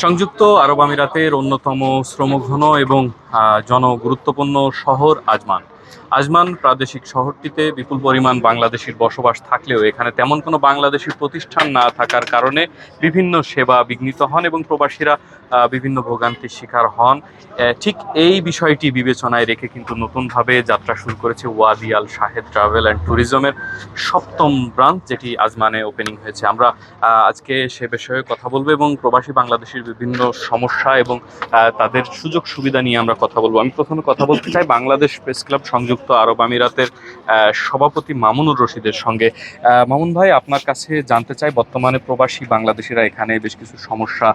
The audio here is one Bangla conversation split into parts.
সংযুক্ত আরব আমিরাতের অন্যতম শ্রমঘন এবং জনগুরুত্বপূর্ণ শহর আজমান। আজমান প্রাদেশিক শহরটিতে বিপুল পরিমাণ বাংলাদেশির বসবাস থাকলেও এখানে তেমন কোনো বাংলাদেশি প্রতিষ্ঠান না থাকার কারণে বিভিন্ন সেবা বিঘ্নিত হন এবং প্রবাসীরা বিভিন্ন ভোগান্তির শিকার হন। ঠিক এই বিষয়টি বিবেচনায় রেখে কিন্তু নতুনভাবে যাত্রা শুরু করেছে ওয়াদি আল শাহেদ ট্রাভেল অ্যান্ড ট্যুরিজমের 7ম ব্রাঞ্চ, যেটি আজমানে ওপেনিং হয়েছে। আমরা আজকে সে বিষয়ে কথা বলবো এবং প্রবাসী বাংলাদেশের বিভিন্ন সমস্যা এবং তাদের সুযোগ সুবিধা নিয়ে আমরা কথা বলবো। আমি প্রথমে কথা বলতে চাই বাংলাদেশ প্রেস ক্লাব সংযুক্ত আরব আমিরাতের সভাপতি মামুনুর রশিদের সঙ্গে। মামুন ভাই, আপনার কাছে জানতে চাই, বর্তমানে প্রবাসী বাংলাদেশিরা এখানে বেশ কিছু সমস্যা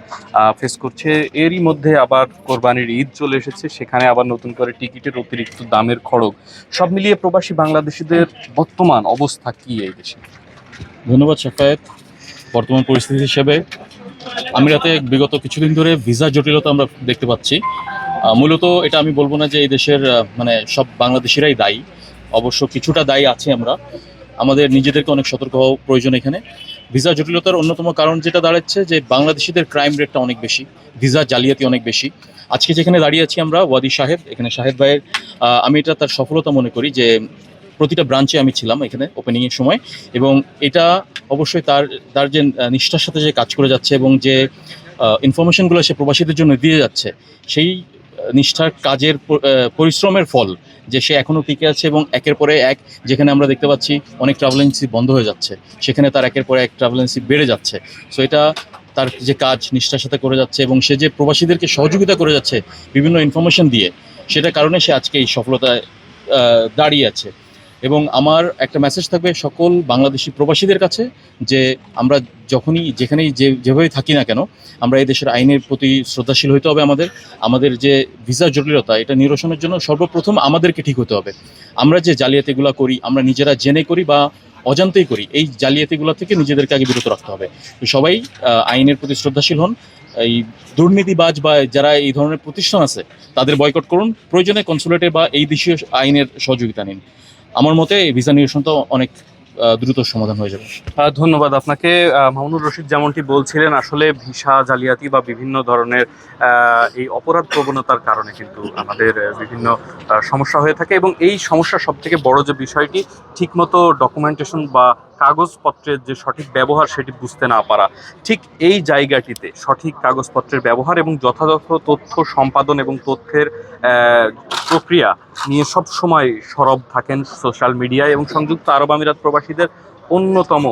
ফেস করছে। এরই মধ্যে আবার কোরবানির ঈদ চলে এসেছে, সেখানে আবার নতুন করে টিকিটের অতিরিক্ত দামের খড়গ, সব মিলিয়ে প্রবাসী বাংলাদেশিদের বর্তমান অবস্থা কি এই দেশে? ধন্যবাদ শাফায়েত। বর্তমান পরিস্থিতি হিসেবে আমিরাতে বিগত কিছুদিন ধরে ভিসা জটিলতা আমরা দেখতে পাচ্ছি। মূলত এটা আমি বলবো না যে এই দেশের মানে সব বাংলাদেশিরাই দায়ী, অবশ্য কিছুটা দায়ী আছে। আমরা আমাদের নিজেদেরকে অনেক সতর্ক হওয়া প্রয়োজন। এখানে ভিসা জটিলতার অন্যতম কারণ যেটা দাঁড়াচ্ছে যে বাংলাদেশিদের ক্রাইম রেটটা অনেক বেশি, ভিসা জালিয়াতি অনেক বেশি। আজকে যেখানে দাঁড়িয়ে আছি আমরা ওয়াদি শাহেদ, এখানে শাহেদ ভাইয়ের আমি এটা তার সফলতা মনে করি যে প্রতিটা ব্রাঞ্চে আমি ছিলাম এখানে ওপেনিংয়ের সময়, এবং এটা অবশ্যই তার যে নিষ্ঠার সাথে যে কাজ করে যাচ্ছে এবং যে ইনফরমেশনগুলো সে প্রবাসীদের জন্য দিয়ে যাচ্ছে, সেই নিষ্ঠার কাজের পরিশ্রমের ফল যে সে এখনও টিকে আছে এবং একের পরে এক, যেখানে আমরা দেখতে পাচ্ছি অনেক ট্রাভেল এজেন্সি বন্ধ হয়ে যাচ্ছে, সেখানে তার একের পরে এক ট্রাভেল এজেন্সি বেড়ে যাচ্ছে। সো এটা তার যে কাজ নিষ্ঠার সাথে করে যাচ্ছে এবং সে যে প্রবাসীদেরকে সহযোগিতা করে যাচ্ছে বিভিন্ন ইনফরমেশন দিয়ে, সেটার কারণে সে আজকে এই সফলতায় দাঁড়িয়ে আছে। এবং আমার একটা মেসেজ থাকবে সকল বাংলাদেশি প্রবাসীদের কাছে যে আমরা যখনই যেখানেই যেভাবে থাকি না কেন, আমরা এই দেশের আইনের প্রতি শ্রদ্ধাশীল হতে হবে। আমাদের যে ভিসা জটিলতা, এটা নিরসনের জন্য সর্বপ্রথম আমাদেরকে ঠিক হতে হবে। আমরা যে জালিয়াতিগুলো করি, আমরা নিজেরা জেনে করি বা অজান্তেই করি, এই জালিয়াতিগুলো থেকে নিজেদেরকে আগে বিরত রাখতে হবে। তো সবাই আইনের প্রতি শ্রদ্ধাশীল হন। এই দুর্নীতিবাজ বা যারা এই ধরনের প্রতিষ্ঠান আছে তাদের বয়কট করুন, প্রয়োজনে কনসুলেটে বা এই দেশীয় আইনের সহযোগিতা নিন। আমার মতে এই ভিসা নিরসন তো অনেক দ্রুত সমাধান হয়ে যাবে। ধন্যবাদ আপনাকে। মামুনুর রশিদ যেমনটি বলছিলেন, আসলে ভিসা জালিয়াতি বা বিভিন্ন ধরনের এই অপরাধ প্রবণতার কারণে কিন্তু আমাদের বিভিন্ন সমস্যা হয়ে থাকে এবং এই সমস্যার সবথেকে বড় যে বিষয়টি, ঠিকমতো ডকুমেন্টেশন বা কাগজপত্রের যে সঠিক ব্যবহার সেটি বুঝতে না পারা। ঠিক এই জায়গাটিতে সঠিক কাগজপত্রের ব্যবহার এবং যথাযথ তথ্য সম্পাদন এবং তথ্যের প্রক্রিয়া নিয়ে সব সময় সরব থাকেন সোশ্যাল মিডিয়ায় এবং সংযুক্ত আরব আমিরাত প্রবাসীদের অন্যতম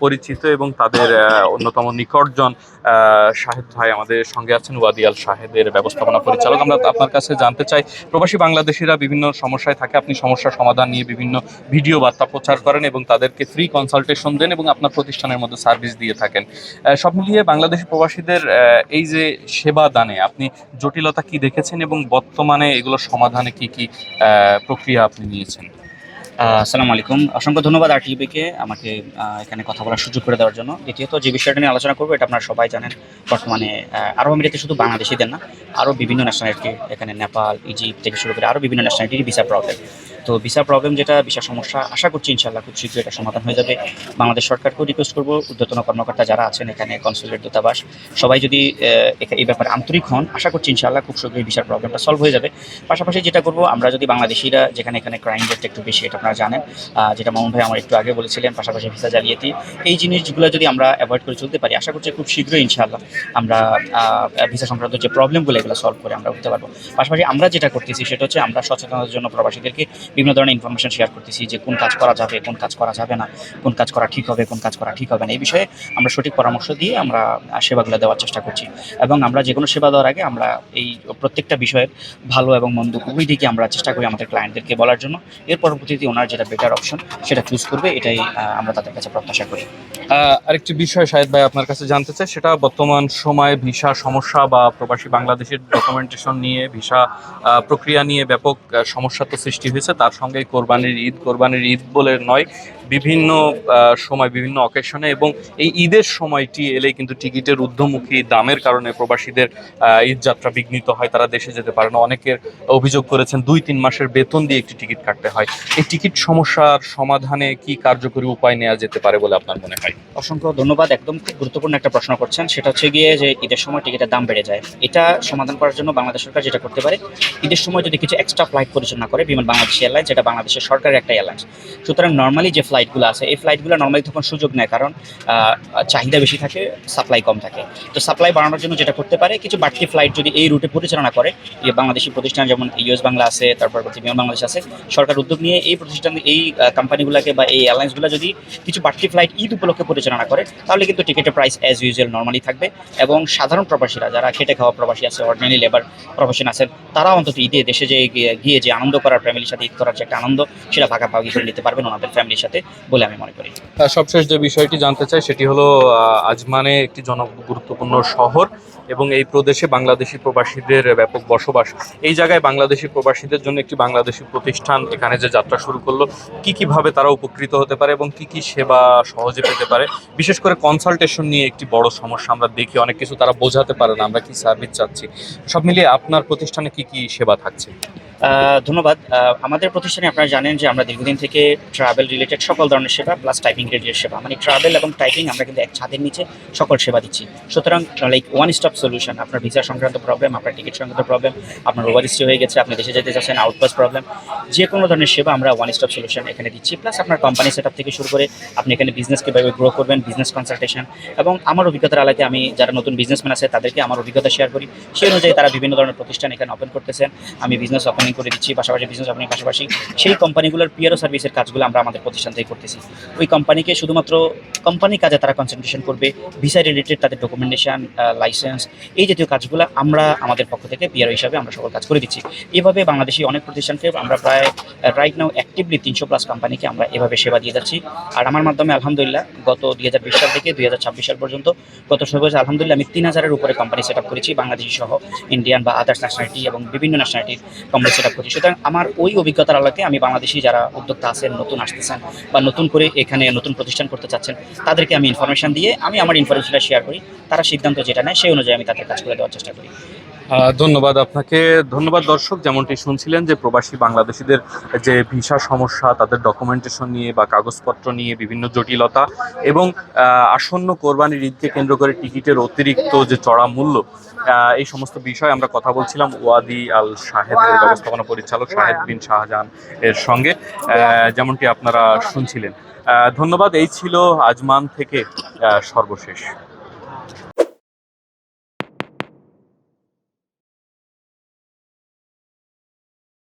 পরিচিত এবং তাদের অন্যতম নিকটজন শাহেদ ভাই আমাদের সঙ্গে আছেন, ওয়াদি আল শাহেদের ব্যবস্থাপনা পরিচালক। আমরা আপনার কাছে জানতে চাই, প্রবাসী বাংলাদেশিরা বিভিন্ন সমস্যায় থাকে, আপনি সমস্যার সমাধান নিয়ে বিভিন্ন ভিডিও বার্তা প্রচার করেন এবং তাদেরকে ফ্রি কনসালটেশন দেন এবং আপনার প্রতিষ্ঠানের মধ্যে সার্ভিস দিয়ে থাকেন। সব মিলিয়ে বাংলাদেশি প্রবাসীদের এই যে সেবা দানে আপনি জটিলতা কি দেখেছেন এবং বর্তমানে এগুলোর সমাধানে কি কি প্রক্রিয়া আপনি নিয়েছেন? আসসালামু আলাইকুম, অসংখ্য ধন্যবাদ আরটিভিকে আমাকে এখানে কথা বলার সুযোগ করে দেওয়ার জন্য। দ্বিতীয়ত যে বিষয়টা নিয়ে আলোচনা করবো, এটা আপনারা সবাই জানেন, বর্তমানে আরব আমিরাতে শুধু বাংলাদেশিদের না, আরও বিভিন্ন ন্যাশনালিটি, এখানে নেপাল, ইজিপ্ট থেকে শুরু করে আরও বিভিন্ন ন্যাশনালিটির ভিসা প্রবলেম। তো ভিসা প্রবলেম যেটা ভিসা সমস্যা, আশা করছি ইনশাআল্লাহ খুব শীঘ্রই এটা সমাধান হয়ে যাবে। বাংলাদেশ সরকারকেও রিকোয়েস্ট করবো, ঊর্ধ্বতন কর্মকর্তা যারা আছেন এখানে, কনসুলেট, দূতাবাস, সবাই যদি এই ব্যাপারে আন্তরিক হন, আশা করছি ইনশাআল্লাহ খুব শীঘ্রই ভিসার প্রবলেমটা সলভ হয়ে যাবে। পাশাপাশি যেটা করবো, আমরা যদি বাংলাদেশিরা, যেখানে এখানে ক্রাইম রেটটা একটু বেশি, এটা আপনারা জানেন, যেটা মামুন ভাই আমার একটু আগে বলেছিলেন, পাশাপাশি ভিসা জালিয়াতি, এই জিনিসগুলো যদি আমরা অ্যাভয়েড করে চলতে পারি, আশা করছি খুব শীঘ্রই ইনশাআল্লাহ আমরা ভিসা সংক্রান্ত যে প্রবলেমগুলো এগুলো সলভ করে আমরা উঠতে পারবো। পাশাপাশি আমরা যেটা করতেছি সেটা হচ্ছে আমরা সচেতনতার জন্য প্রবাসীদেরকে বিভিন্ন ধরনের ইনফরমেশন শেয়ার করতেছি যে কোন কাজ করা যাবে, কোন কাজ করা যাবে না, কোন কাজ করা ঠিক হবে, কোন কাজ করা ঠিক হবে না। এই বিষয়ে আমরা সঠিক পরামর্শ দিয়ে আমরা সেবাগুলো দেওয়ার চেষ্টা করছি এবং আমরা যে কোনো সেবা দেওয়ার আগে আমরা এই প্রত্যেকটা বিষয়ের ভালো এবং মন্দ উভয় দিকে আমরা চেষ্টা করি আমাদের ক্লায়েন্টদেরকে বলার জন্য। এর পরবর্তীতে ওনার যেটা বেটার অপশন সেটা চুজ করবে, এটাই আমরা তাদের কাছে প্রত্যাশা করি। আরেকটি বিষয় শাহেদ ভাই আপনার কাছে জানতে চাই, সেটা বর্তমান সময়ে ভিসা সমস্যা বা প্রবাসী বাংলাদেশের ডকুমেন্টেশন নিয়ে, ভিসা প্রক্রিয়া নিয়ে ব্যাপক সমস্যা তো সৃষ্টি হয়েছে। তার সঙ্গে কোরবানির ঈদ বলে নয়, বিভিন্ন সময় বিভিন্ন অকেশনে এবং এই ঈদের সময়টি এলে কিন্তু টিকিটের ঊর্ধ্বমুখী দামের কারণে প্রবাসীদের ঈদ যাত্রা বিঘ্নিত হয়, তারা দেশে যেতে পারে না। অনেকের অভিযোগ করেছেন 2-3 মাসের বেতন দিয়ে একটি টিকিট কাটতে হয়। এই টিকিট সমস্যার সমাধানে কি কার্যকরী উপায় নেওয়া যেতে পারে বলে আপনার মনে হয়? অসংখ্য ধন্যবাদ। একদম খুব গুরুত্বপূর্ণ একটা প্রশ্ন করছেন, সেটা হচ্ছে গিয়ে যে ঈদের সময় টিকিটের দাম বেড়ে যায়। এটা সমাধান করার জন্য বাংলাদেশ সরকার যেটা করতে পারে, ঈদের সময় যদি কিছু এক্সট্রা ফ্লাইট পরিচালনা করে বিমান বাংলাদেশ এয়ারলাইন্স, যেটা বাংলাদেশের সরকারের একটা এয়ারলাইন্স, সুতরাং নর্মালি যে ফ্লাইটগুলো আছে এই ফ্লাইটগুলো নর্মালি তখন সুযোগ নেয়, কারণ চাহিদা বেশি থাকে, সাপ্লাই কম থাকে। তো সাপ্লাই বাড়ানোর জন্য যেটা করতে পারে, কিছু বাড়তি ফ্লাইট যদি এই রুটে পরিচালনা করে, যে বাংলাদেশি প্রতিষ্ঠান যেমন ইউএস বাংলা আছে, তারপর বিমান বাংলাদেশ আছে, সরকার উদ্যোগ নিয়ে এই প্রতিষ্ঠান এই কোম্পানিগুলোকে বা এই এয়ারলাইন্সগুলো যদি কিছু বাড়তি ফ্লাইট ঈদ উপলক্ষে পরিচালনা করে, তাহলে কিন্তু টিকিটের প্রাইস অ্যাজ ইউজুয়াল নর্মালি থাকবে এবং সাধারণ প্রবাসীরা যারা খেটে খাওয়া প্রবাসী আছে, অর্ডিনারি লেবার প্রফেশন আছেন, তারা অন্তত ঈদে দেশে যে গিয়ে যে আনন্দ করার, ফ্যামিলির সাথে ঈদ করার যে একটা আনন্দ, সেটা ভাগাভাগি করে নিতে পারবেন ওনাদের ফ্যামিলির সাথে বলে আমি মনে করি। সবশেষ যে বিষয়টি জানতে চাই সেটি হলো আজমানে একটি গুরুত্বপূর্ণ শহর এবং এই প্রদেশে বাংলাদেশি প্রবাসীদের ব্যাপক বসবাস। এই জায়গায় বাংলাদেশি প্রবাসীদের জন্য একটি বাংলাদেশি প্রতিষ্ঠান এখানে যে যাত্রা শুরু করলো, কিভাবে তারা উপকৃত হতে পারে এবং কি সেবা সহজে পেতে পারে? বিশেষ করে কনসালটেশন নিয়ে একটি বড় সমস্যা আমরা দেখি, অনেক কিছু তারা বোঝাতে পারে না আমরা কি সার্ভিস চাচ্ছি। সব মিলিয়ে আপনার প্রতিষ্ঠানে কি সেবা থাকছে? ধন্যবাদ। আমাদের প্রতিষ্ঠানে আপনারা জানেন যে আমরা দীর্ঘদিন থেকে ট্রাভেল রিলেটেড সকল ধরনের সেবা প্লাস টাইপিং রিলেটেড সেবা, মানে ট্রাভেল এবং টাইপিং আমরা কিন্তু এক ছাদের নিচে সকল সেবা দিচ্ছি। সুতরাং লাইক ওয়ান স্টপ সলিউশন, আপনার ভিসা সংক্রান্ত প্রবলেম, আপনার টিকিট সংক্রান্ত প্রবলেম, আপনার ওভার স্টে হয়ে গেছে, আপনি দেশে যেতে চাচ্ছেন, আউটপাস প্রবলেম, যে কোনো ধরনের সেবা আমরা ওয়ান স্টপ সলিউশন এখানে দিচ্ছি। প্লাস আপনার কোম্পানি সেট আপ থেকে শুরু করে আপনি এখানে বিজনেস কীভাবে গ্রো করবেন, বিজনেস কনসালটেশন, এবং আমার অভিজ্ঞতার আলাদা আমি যারা নতুন বিজনেসম্যান আছে তাদেরকে আমার অভিজ্ঞতা শেয়ার করি। সেই অনুযায়ী তারা বিভিন্ন ধরনের প্রতিষ্ঠান এখানে ওপেন করতেছেন, আমি বিজনেস ওপেনিং করে দিচ্ছি, পাশাপাশি বিজনেস ওপেনিং পাশাপাশি সেই কোম্পানিগুলোর পিআরও সার্ভিসের কাজগুলো আমরা আমাদের প্রতিষ্ঠান থেকে করতেছি। ওই কোম্পানিকে শুধুমাত্র কোম্পানির কাজে তারা কনসেন্ট্রেশন করবে, ভিসা রিলেটেড তাদের ডকুমেন্টেশন, লাইসেন্স, এই জাতীয় কাজগুলো আমরা আমাদের পক্ষ থেকে পিআরও হিসাবে আমরা সকল কাজ করে দিচ্ছি। এভাবে বাংলাদেশি অনেক প্রতিষ্ঠানকে আমরা প্রায় রাইট নাও অ্যাক্টিভলি 300+ কোম্পানিকে আমরা এভাবে সেবা দিয়ে যাচ্ছি। আর আমার মাধ্যমে আলহামদুলিল্লাহ গত 2020 সাল থেকে 2026 সাল পর্যন্ত গত 6 বছর আলহামদুলিল্লাহ আমি 3000-এর উপরে কোম্পানি সেট আপ করেছি, বাংলাদেশি সহ ইন্ডিয়ান বা আদার্স ন্যাশনালিটি এবং বিভিন্ন ন্যাশনালিটির কোম্পানি সেট আপ করেছি। সুতরাং আমার ওই অভিজ্ঞতার আলোকে আমি বাংলাদেশি যারা উদ্যোক্তা আছেন, নতুন আসতেছেন বা নতুন করে এখানে নতুন প্রতিষ্ঠান করতে চাচ্ছেন, তাদেরকে আমি ইনফরমেশন দিয়ে আমি আমার ইনফরমেশনটা শেয়ার করি, তারা সিদ্ধান্ত যেটা নেয় সেই অনুযায়ী আমি তাদের কাজ করে দেওয়ার চেষ্টা করি। ধন্যবাদ আপনাকে। ধন্যবাদ দর্শক, যেমনটি শুনছিলেন যে প্রবাসী বাংলাদেশিদের যে ভিসা সমস্যা, তাদের ডকুমেন্টেশন নিয়ে বা কাগজপত্র নিয়ে বিভিন্ন জটিলতা এবং আসন্ন কোরবানির ঈদকে কেন্দ্র করে টিকিটের অতিরিক্ত যে চড়া মূল্য, এই সমস্ত বিষয়ে আমরা কথা বলছিলাম ওয়াদি আল শাহেদের ব্যবস্থাপনা পরিচালক শাহেদ বিন শাহজাহান এর সঙ্গে, যেমনটি আপনারা শুনছিলেন। ধন্যবাদ। এই ছিল আজমান থেকে সর্বশেষ।